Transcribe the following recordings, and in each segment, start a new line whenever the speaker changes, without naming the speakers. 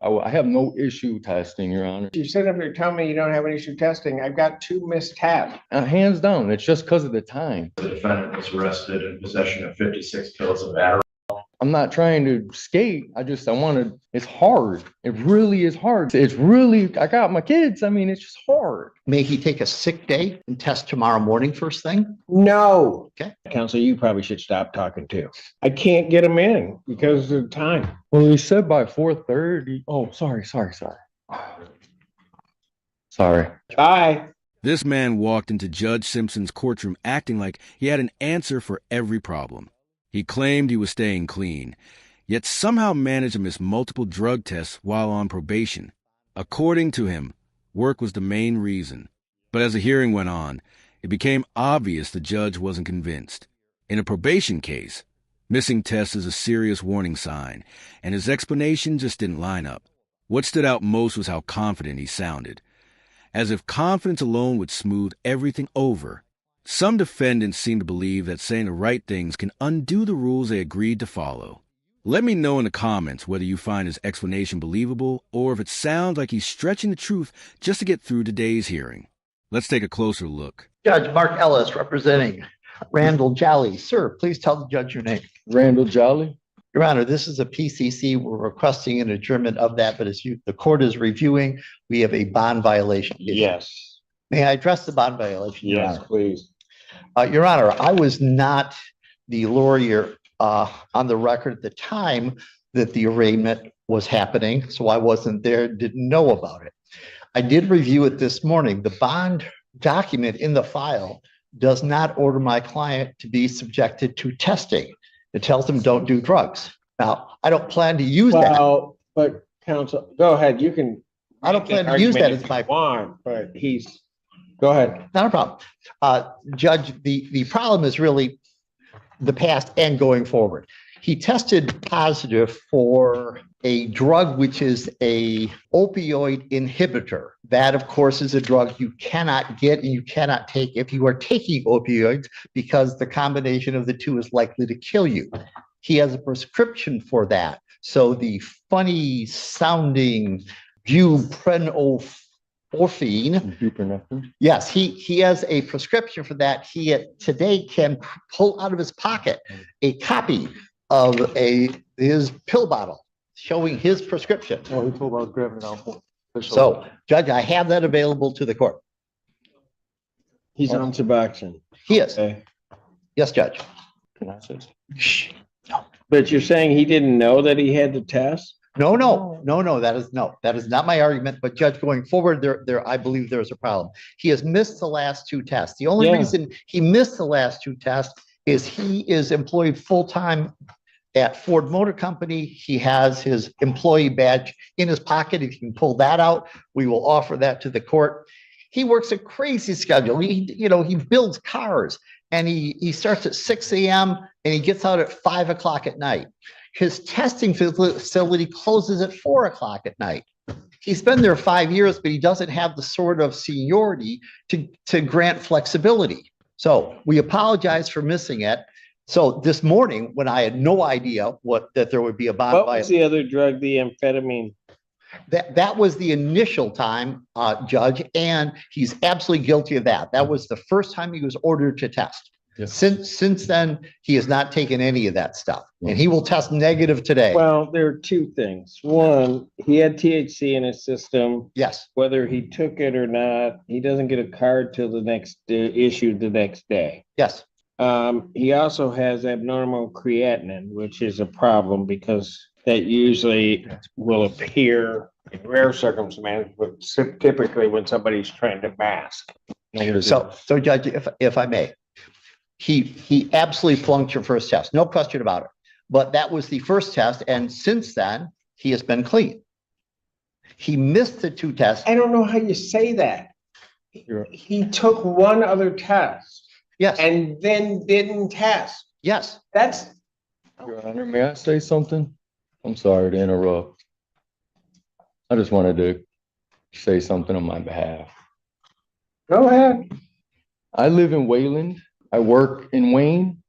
I have no issue testing, Your Honor.
You sit up here telling me you don't have an issue testing. I've got 2 missed tests.
Hands down, it's just because of the time.
The defendant was arrested in possession of 56 pills of Adderall.
I'm not trying to skate. I wanted, it's hard. It really is hard. It's really, I got my kids. I mean, it's just hard.
May he take a sick day and test tomorrow morning first thing?
No.
Okay.
Counsel, you probably should stop talking too. I can't get him in because of the time.
Well, he said by 4:30. Oh, sorry. Sorry.
Bye.
This man walked into Judge Simpson's courtroom acting like he had an answer for every problem. He claimed he was staying clean, yet somehow managed to miss multiple drug tests while on probation. According to him, work was the main reason. But as the hearing went on, it became obvious the judge wasn't convinced. In a probation case, missing tests is a serious warning sign, and his explanation just didn't line up. What stood out most was how confident he sounded, as if confidence alone would smooth everything over. Some defendants seem to believe that saying the right things can undo the rules they agreed to follow. Let me know in the comments whether you find his explanation believable or if it sounds like he's stretching the truth just to get through today's hearing. Let's take a closer look.
Judge Mark Ellis representing Randall Jolly. Sir, please tell the judge your name.
Randall Jolly.
Your Honor, this is a PCC. We're requesting an adjournment of that, but as the court is reviewing, we have a bond violation.
Yes.
May I address the bond violation? Your
Yes,
Honor?
please.
Your Honor, I was not the lawyer on the record at the time that the arraignment was happening, so I wasn't there, didn't know about it. I did review it this morning. The bond document in the file does not order my client to be subjected to testing. It tells them don't do drugs. Now, I don't plan to use that.
Well, but counsel, go ahead. You can.
I don't plan to use that as my.
Want, but he's. Go ahead.
Not a problem. Judge, the problem is really the past and going forward. He tested positive for a drug which is a opioid inhibitor. That, of course, is a drug you cannot get and you cannot take if you are taking opioids because the combination of the two is likely to kill you. He has a prescription for that. So the funny sounding buprenorphine. Yes, he has a prescription for that. He today can pull out of his pocket a copy of his pill bottle showing his prescription.
Oh, he told me I was grabbing it out.
So, Judge, I have that available to the court.
He's on Suboxone.
He is.
Okay.
Yes, Judge.
Can I say?
Shh. No.
But you're saying he didn't know that he had to test?
No. That is not my argument. But Judge, going forward, I believe there's a problem. He has missed the last 2 tests. The only reason he missed the last 2 tests is he is employed full-time at Ford Motor Company. He has his employee badge in his pocket. If you can pull that out, we will offer that to the court. He works a crazy schedule. He builds cars and he starts at 6 a.m. and he gets out at 5 o'clock at night. His testing facility closes at 4 o'clock at night. He's been there 5 years, but he doesn't have the sort of seniority to grant flexibility. So we apologize for missing it. So this morning, when I had no idea that there would be a bond violation.
What was the other drug, the amphetamine?
That was the initial time, Judge, and he's absolutely guilty of that. That was the first time he was ordered to test.
Yes.
Since then, he has not taken any of that stuff, and he will test negative today.
Well, there are 2 things. One, he had THC in his system.
Yes.
Whether he took it or not, he doesn't get a card till the next issued the next day.
Yes.
He also has abnormal creatinine, which is a problem because that usually will appear in rare circumstances, but typically when somebody's trying to mask.
So Judge, if I may, he absolutely flunked your first test, no question about it. But that was the first test, and since then he has been clean. He missed the 2 tests.
I don't know how you say that. He took 1 other test.
Yes.
And then didn't test.
Yes.
That's.
Your Honor, may I say something? I'm sorry to interrupt. I just wanted to say something on my behalf.
Go ahead.
I live in Wayland. I work in Wayne.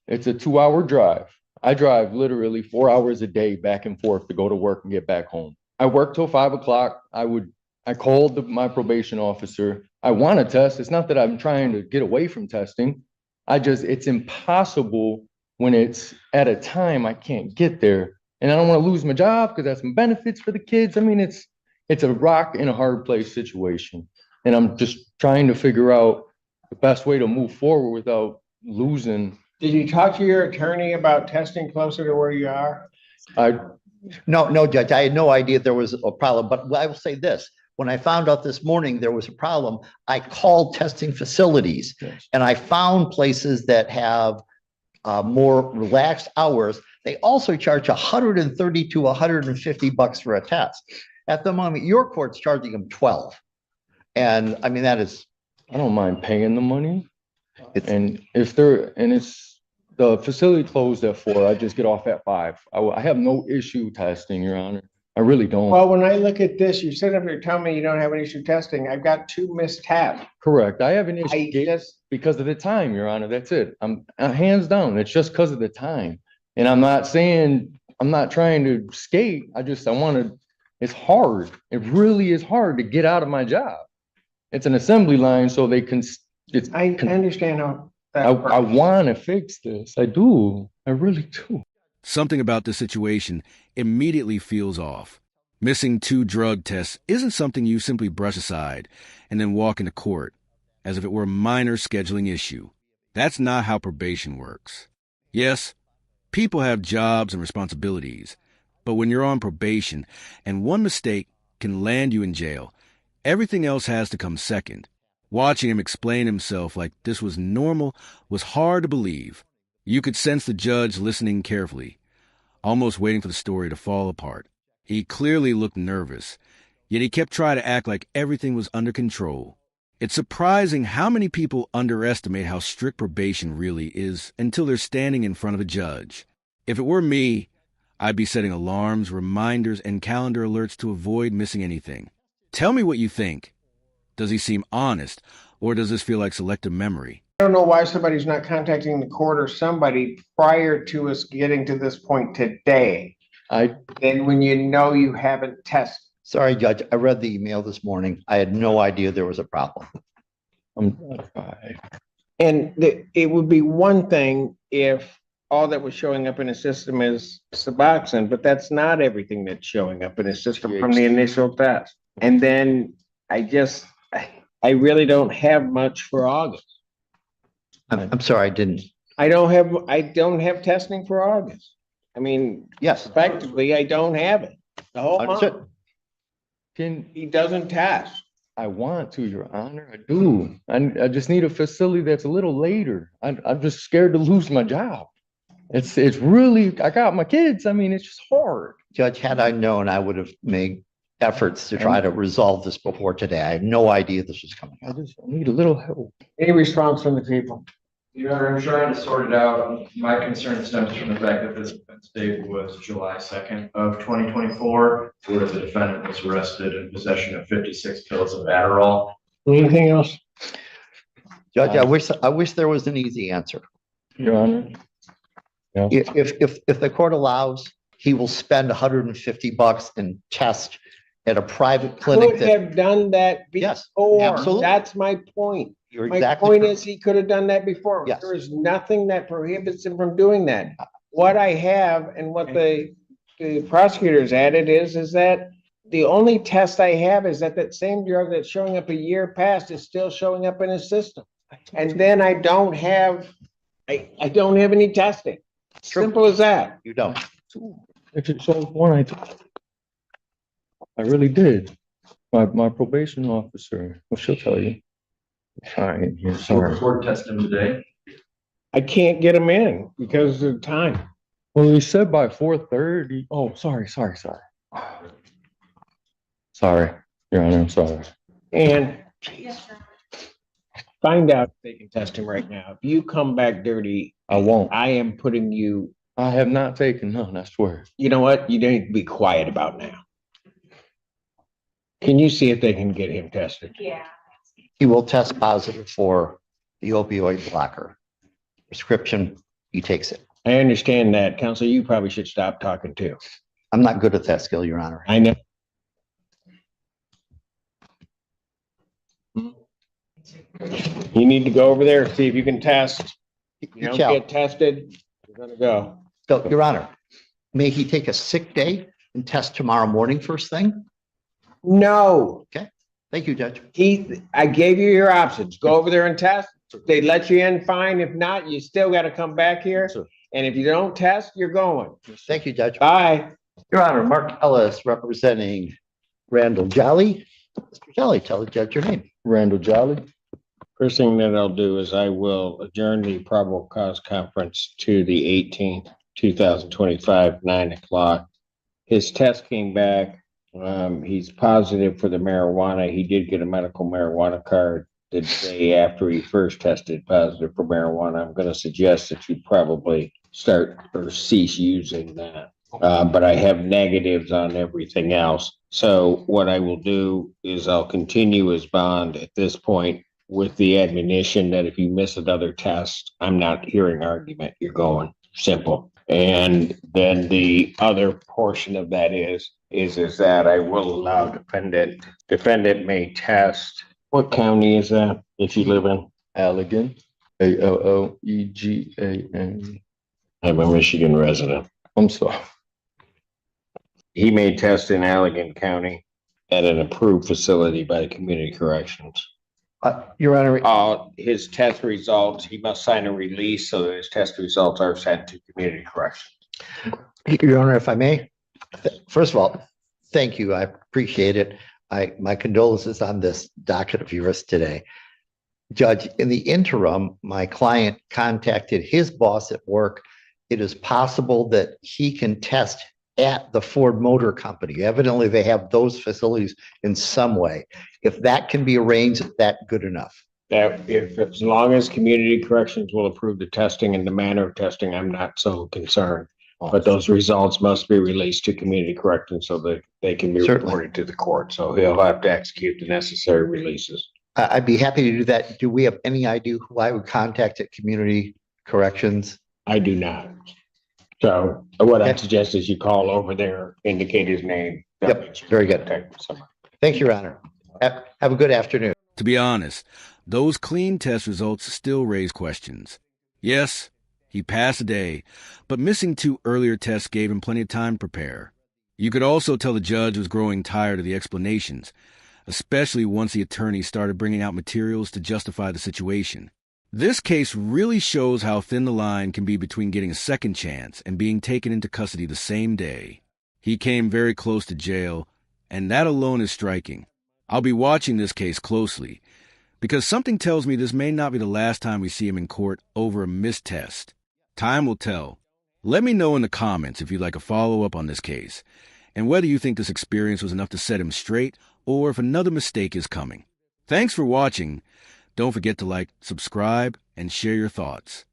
It's a 2-hour drive. I drive literally 4 hours a day back and forth to go to work and get back home. I work till 5 o'clock. I called my probation officer. I want to test. It's not that I'm trying to get away from testing. It's impossible when it's at a time I can't get there. And I don't want to lose my job because that's some benefits for the kids. I mean, it's a rock in a hard place situation. And I'm just trying to figure out the best way to move forward without losing.
Did you talk to your attorney about testing closer to where you are?
No, Judge, I had no idea there was a problem, but I will say this. When I found out this morning there was a problem, I called testing facilities and I found places that have more relaxed hours. They also charge $130 to $150 for a test. At the moment, your court's charging them 12. And I mean,
I don't mind paying the money.
It's-
And it's the facility closed at 4. I just get off at 5. I have no issue testing, Your Honor. I really don't.
Well, when I look at this, you sit up there telling me you don't have an issue testing. I've got 2 missed tests.
Correct. I have an
I
issue
just,
because of the time, Your Honor. That's it. I'm hands down. It's just because of the time. And I'm not trying to skate. It's hard. It really is hard to get out of my job. It's an assembly line, so they can,
I understand how that
I
works.
want to fix this. I do. I really do.
Something about the situation immediately feels off. Missing 2 drug tests isn't something you simply brush aside and then walk into court as if it were a minor scheduling issue. That's not how probation works. Yes, people have jobs and responsibilities, but when you're on probation and one mistake can land you in jail, everything else has to come second. Watching him explain himself like this was normal was hard to believe. You could sense the judge listening carefully, almost waiting for the story to fall apart. He clearly looked nervous, yet he kept trying to act like everything was under control. It's surprising how many people underestimate how strict probation really is until they're standing in front of a judge. If it were me, I'd be setting alarms, reminders, and calendar alerts to avoid missing anything. Tell me what you think. Does he seem honest, or does this feel like selective memory?
I don't know why somebody's not contacting the court or somebody prior to us getting to this point today. Then when you know you haven't tested.
sorry, Judge, I read the email this morning. I had no idea there was a problem.
And it would be one thing if all that was showing up in a system is Suboxone, but that's not everything that's showing up in a system from the initial test. And then I really don't have much for August.
I'm sorry, I didn't.
I don't have testing for August. I mean,
Yes.
effectively, I don't have it. The whole
Understood.
month, he doesn't test.
I want to, Your Honor. I do. I just need a facility that's a little later. I'm just scared to lose my job. It's really, I got my kids. I mean, it's just hard.
Judge, had I known, I would have made efforts to try to resolve this before today. I had no idea this was coming
I
up.
just need a little help.
Any response from the people?
Your Honor, I'm trying to sort it out. My concern stems from the fact that this offense date was July 2nd of 2024, where the defendant was arrested in possession of 56 pills of Adderall.
Anything else?
Judge, I wish there was an easy answer.
Your Honor.
If the court allows, he will spend $150 and test at a private clinic.
Could have done that
Yes,
before.
absolutely.
That's my point.
You're
My
exactly
point
correct.
is he could have done that before.
Yes.
There is nothing that prohibits him from doing that. What I have and what the prosecutors added is that the only test I have is that same drug that's showing up a year past is still showing up in his system. And then I don't have any testing.
True.
Simple as that.
You don't.
If it shows one, I really did. My probation officer, well, she'll tell you. Fine, you're sorry.
Court test him today.
I can't get him in because of time.
Well, he said by 4:30. Oh, sorry. Sorry, Your Honor, I'm sorry.
And find out if they can test him right now. If you come back dirty,
I won't.
I am putting you,
I have not taken none, I swear.
you know what? You need to be quiet about now. Can you see if they can get him tested?
Yeah.
He will test positive for the opioid blocker. Prescription, he takes it.
I understand that. Counselor, you probably should stop talking too.
I'm not good at that skill, Your Honor.
I know. You need to go over there, see if you can test. You
You
don't
shall.
get tested, you're gonna go.
So, Your Honor, may he take a sick day and test tomorrow morning first thing?
No,
Thank you, Judge.
I gave you your options. Go over there and test. If they let you in, fine. If not, you still gotta come back here.
Sir.
And if you don't test, you're going.
Thank you, Judge.
Bye.
Your Honor, Mark Ellis representing Randall Jolly. Mr. Jolly, tell the judge your name.
Randall Jolly.
First thing that I'll do is I will adjourn the probable cause conference to the 18th, 2025, 9 o'clock. His test came back. He's positive for the marijuana. He did get a medical marijuana card the day after he first tested positive for marijuana. I'm going to suggest that you probably start or cease using that. But I have negatives on everything else. So what I will do is I'll continue his bond at this point with the admonition that if you miss another test, I'm not hearing argument. You're going. Simple. And then the other portion of that is that I will allow defendant may test. What county is that if you live in?
Allegan, Allegan.
I'm a Michigan resident.
I'm sorry.
He may test in Allegan County at an approved facility by the Community Corrections.
Your Honor,
His test results, he must sign a release so that his test results are sent to Community Corrections.
Your Honor, if I may, first of all, thank you. I appreciate it. My condolences on this docket of yours today. Judge, in the interim, my client contacted his boss at work. It is possible that he can test at the Ford Motor Company. Evidently, they have those facilities in some way. If that can be arranged, is that good enough?
That if, as long as Community Corrections will approve the testing and the manner of testing, I'm not so concerned. But those results must be released to Community Corrections so that they can be
Certainly.
reported to the court. So he'll have to execute the necessary releases.
I'd be happy to do that. Do we have any idea who I would contact at Community Corrections?
I do not. So what I
Okay.
suggest is you call over there, indicate his name.
Yep, very good. Thank you, Your Honor. Have a good afternoon.
To be honest, those clean test results still raise questions. Yes, he passed a day, but missing 2 earlier tests gave him plenty of time to prepare. You could also tell the judge was growing tired of the explanations, especially once the attorney started bringing out materials to justify the situation. This case really shows how thin the line can be between getting a second chance and being taken into custody the same day. He came very close to jail, and that alone is striking. I'll be watching this case closely, because something tells me this may not be the last time we see him in court over a missed test. Time will tell. Let me know in the comments if you'd like a follow-up on this case, and whether you think this experience was enough to set him straight, or if another mistake is coming. Thanks for watching. Don't forget to like, subscribe, and share your thoughts.